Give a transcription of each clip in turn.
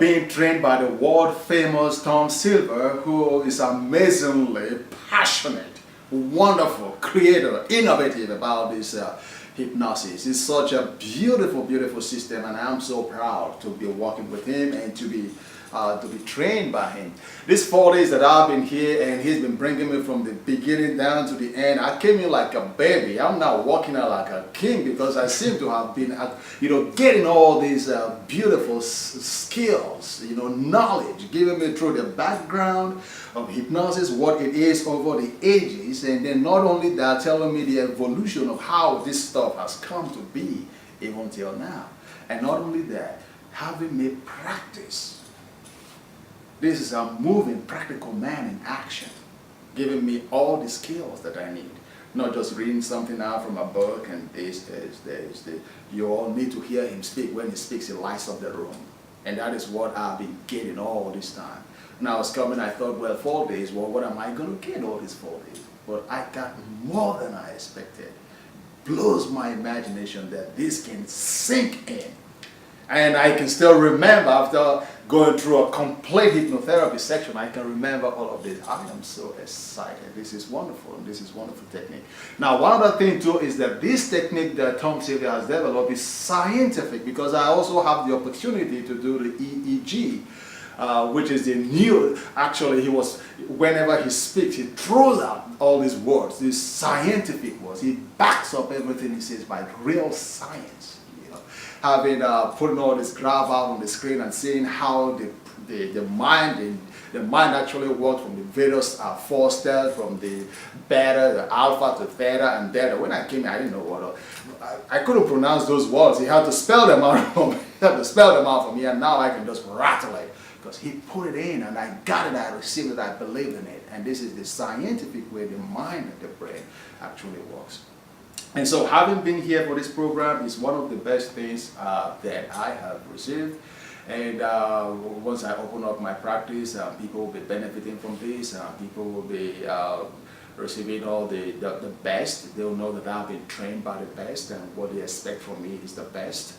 Being trained by the world famous Tom Silver, who is amazingly passionate, wonderful, creator, innovative about this hypnosis. It's such a beautiful, beautiful system, and I'm so proud to be working with him and to be trained by him. These 4 days that I've been here, and he's been bringing me from the beginning down to the end. I came in like a baby. I'm now walking out like a king because I seem to have been, getting all these beautiful skills, knowledge, given me through the background of hypnosis, what it is over the ages, and then not only that, telling me the evolution of how this stuff has come to be even till now. And not only that, having me practice. This is a moving, practical man in action, giving me all the skills that I need. Not just reading something out from a book and this. You all need to hear him speak. When he speaks, he lights up the room. And that is what I've been getting all this time. When I was coming, I thought, well, 4 days, well, what am I going to get all these 4 days? But I got more than I expected. Blows my imagination that this can sink in. And I can still remember, after going through a complete hypnotherapy section, I can remember all of this. I am so excited. This is wonderful. This is wonderful technique. Now, one other thing too is that this technique that Tom Silver has developed is scientific, because I also have the opportunity to do the EEG, which is the new, actually whenever he speaks, he throws out all these words, these scientific words. He backs up everything he says by real science. Having putting all this graph out on the screen and seeing how the mind actually works from the various 4 steps, from the beta, the alpha to theta and delta. When I came here, I didn't know what I couldn't pronounce those words. He had to spell them out for me. He had to spell them out for me, and now I can just rattle it because he put it in, and I got it. I received it. I believed in it, and this is the scientific way the mind and the brain actually works. And so having been here for this program is one of the best things that I have received. And once I open up my practice, people will be benefiting from this. People will be receiving all the best. They'll know that I've been trained by the best, and what they expect from me is the best.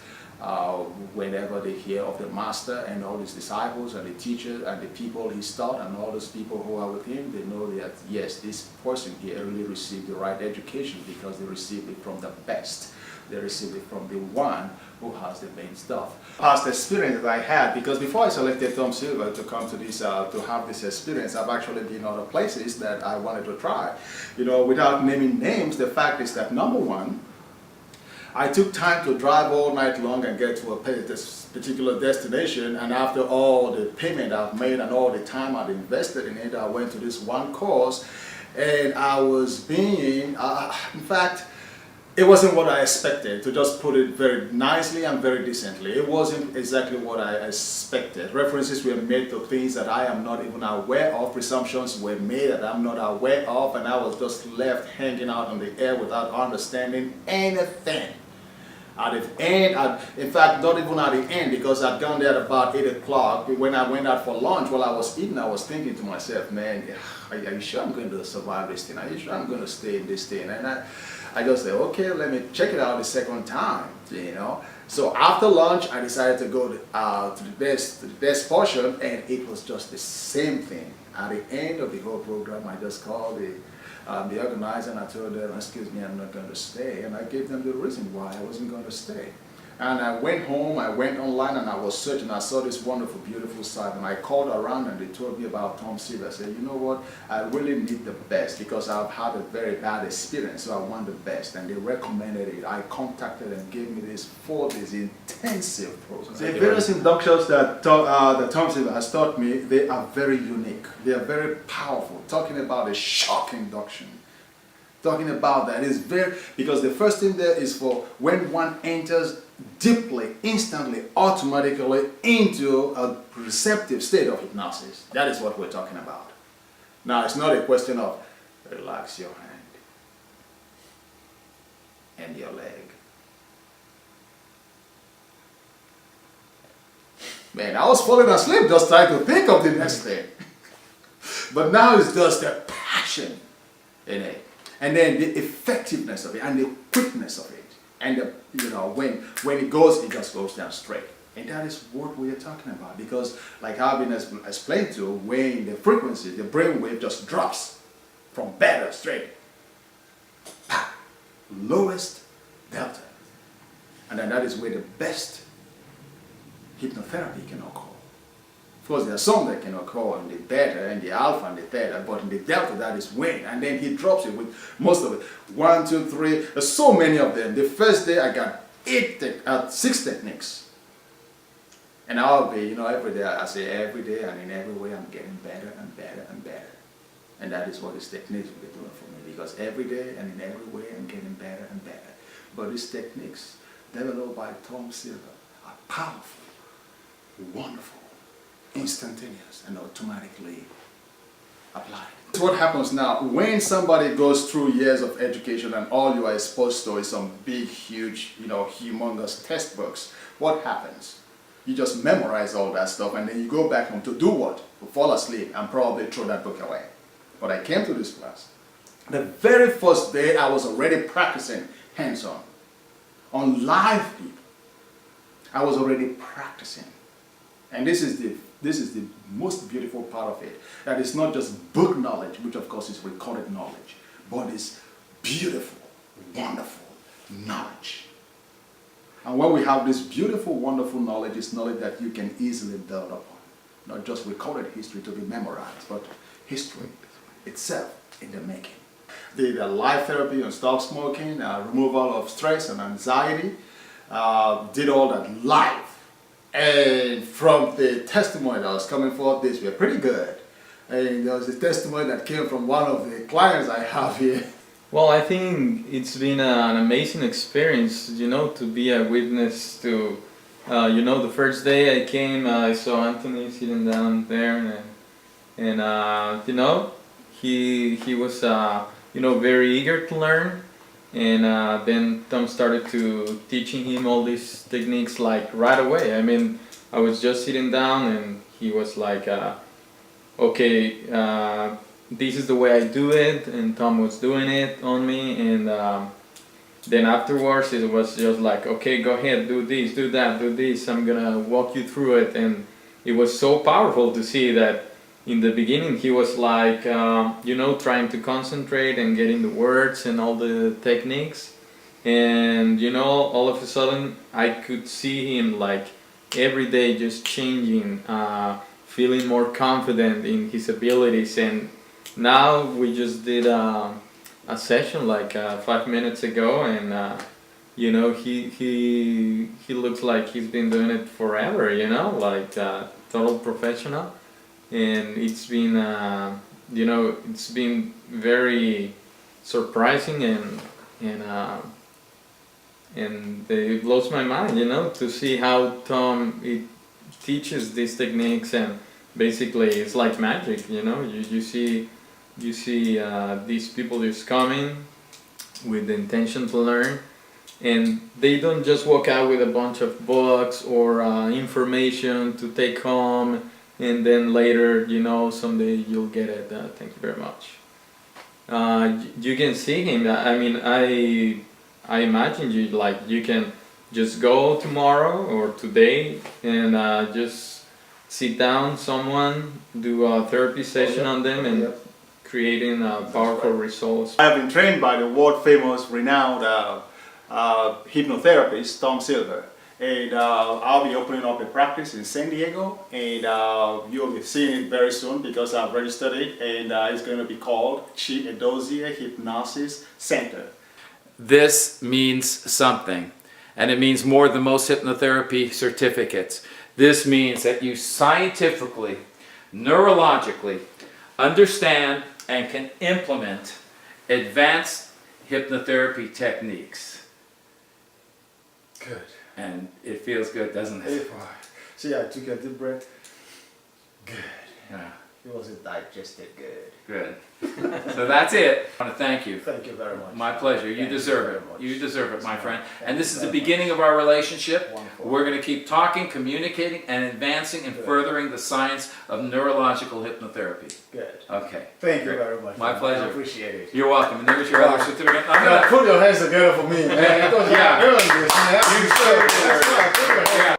Whenever they hear of the master and all his disciples and the teachers and the people he's taught and all those people who are with him, they know that yes, this person here really received the right education because they received it from the best. They received it from the one who has the main stuff. Past experience that I had, because before I selected Tom Silver to come to this, to have this experience, I've actually been other places that I wanted to try. Without naming names, the fact is that number one, I took time to drive all night long and get to a particular destination, and after all the payment I've made and all the time I've invested in it, I went to this one course, and I was being, in fact, it wasn't what I expected, to just put it very nicely and very decently. It wasn't exactly what I expected. References were made to things that I am not even aware of. Presumptions were made that I'm not aware of, and I was just left hanging out in the air without understanding anything. At the end, in fact, not even at the end, because I'd gone there at about 8 o'clock. When I went out for lunch, while I was eating, I was thinking to myself, man, are you sure I'm going to survive this thing? Are you sure I'm going to stay in this thing? And I just said, okay, let me check it out the second time, So after lunch, I decided to go to the best portion, and it was just the same thing. At the end of the whole program, I just called the organizer, and I told them, excuse me, I'm not going to stay. And I gave them the reason why I wasn't going to stay. And I went home, I went online, and I was searching. I saw this wonderful, beautiful site, and I called around, and they told me about Tom Silver. I said, you know what, I really need the best, because I've had a very bad experience, so I want the best. And they recommended it. I contacted them, gave me this 4 days intensive program. The various inductions that Tom Silver has taught me, they are very unique. They are very powerful. Talking about a shock induction. Talking about that is because the first thing there is for when one enters deeply, instantly, automatically into a receptive state of hypnosis. That is what we're talking about. Now, it's not a question of relax your hand and your leg. Man, I was falling asleep just trying to think of the next thing. But now it's just the passion in it. And then the effectiveness of it and the quickness of it. And when it goes, it just goes down straight. And that is what we are talking about, because like I've been explained to, when the frequency, the brain wave just drops from beta straight, lowest delta. And then that is where the best hypnotherapy can occur. Of course, there are some that can occur in the beta and the alpha and the theta, but in the delta, that is when. And then he drops it with most of it. 1, 2, 3, there's so many of them. The first day I got 6 techniques. And I'll be, every day, I say every day and in every way I'm getting better and better and better. And that is what these techniques will be doing for me, because every day and in every way I'm getting better and better. But these techniques, developed by Tom Silver, are powerful, wonderful, instantaneous, and automatically applied. So what happens now, when somebody goes through years of education and all you are exposed to is some big, huge, humongous textbooks, what happens? You just memorize all that stuff and then you go back home to do what? To fall asleep and probably throw that book away. But I came to this class. The very first day I was already practicing hands-on. On live people. I was already practicing. And this is the most beautiful part of it. That it's not just book knowledge, which of course is recorded knowledge, but it's beautiful, wonderful knowledge. And when we have this beautiful, wonderful knowledge, it's knowledge that you can easily build upon. Not just recorded history to be memorized, but history itself in the making. The live therapy on stop smoking, removal of stress and anxiety, did all that live. And from the testimony that was coming forth, this were pretty good. And there was a testimony that came from one of the clients I have here. Well, I think it's been an amazing experience, to be a witness to, the first day I came, I saw Anthony sitting down there, and he was, very eager to learn, and then Tom started to teaching him all these techniques like right away. I mean, I was just sitting down and he was like, okay, this is the way I do it, and Tom was doing it on me, and then afterwards it was just like, okay, go ahead, do this, do that, do this, I'm gonna walk you through it. And it was so powerful to see that in the beginning he was like, trying to concentrate and getting the words and all the techniques, and all of a sudden I could see him like every day just changing, feeling more confident in his abilities. And now we just did a session like 5 minutes ago, and he looks like he's been doing it forever, like total professional. And it's been it's been very surprising, and it blows my mind, to see how Tom teaches these techniques, and basically it's like magic, you see these people just coming with the intention to learn, and they don't just walk out with a bunch of books or information to take home, and then later, someday you'll get it. Thank you very much. You can see him. I mean, I imagine you can just go tomorrow or today and just sit down someone, do a therapy session on them, and creating powerful results. I have been trained by the world famous, renowned hypnotherapist Tom Silver, and I'll be opening up a practice in San Diego, and you'll be seeing it very soon because I've registered it, and it's going to be called Chi Edozie Hypnosis Center. This means something, and it means more than most hypnotherapy certificates. This means that you scientifically, neurologically understand and can implement advanced hypnotherapy techniques. Good. And it feels good, doesn't it? See, I took a deep breath. Good. Yeah. It wasn't digested good. Good. So that's it. I want to thank you. Thank you very much. My pleasure. You Thank deserve you it. very much. You deserve it, my friend. Thank And this you is the very beginning of our relationship. Wonderful. We're going to keep talking, communicating, and advancing and Good. furthering the science of neurological hypnotherapy. Good. Okay. Thank you very much. My man. pleasure. I appreciate it. You're welcome. And there's your other certificate. I'm Yeah, gonna put your hands together for me, man. Because Yeah. you're doing this, man. You deserve it. That's right. Put your hands Yeah.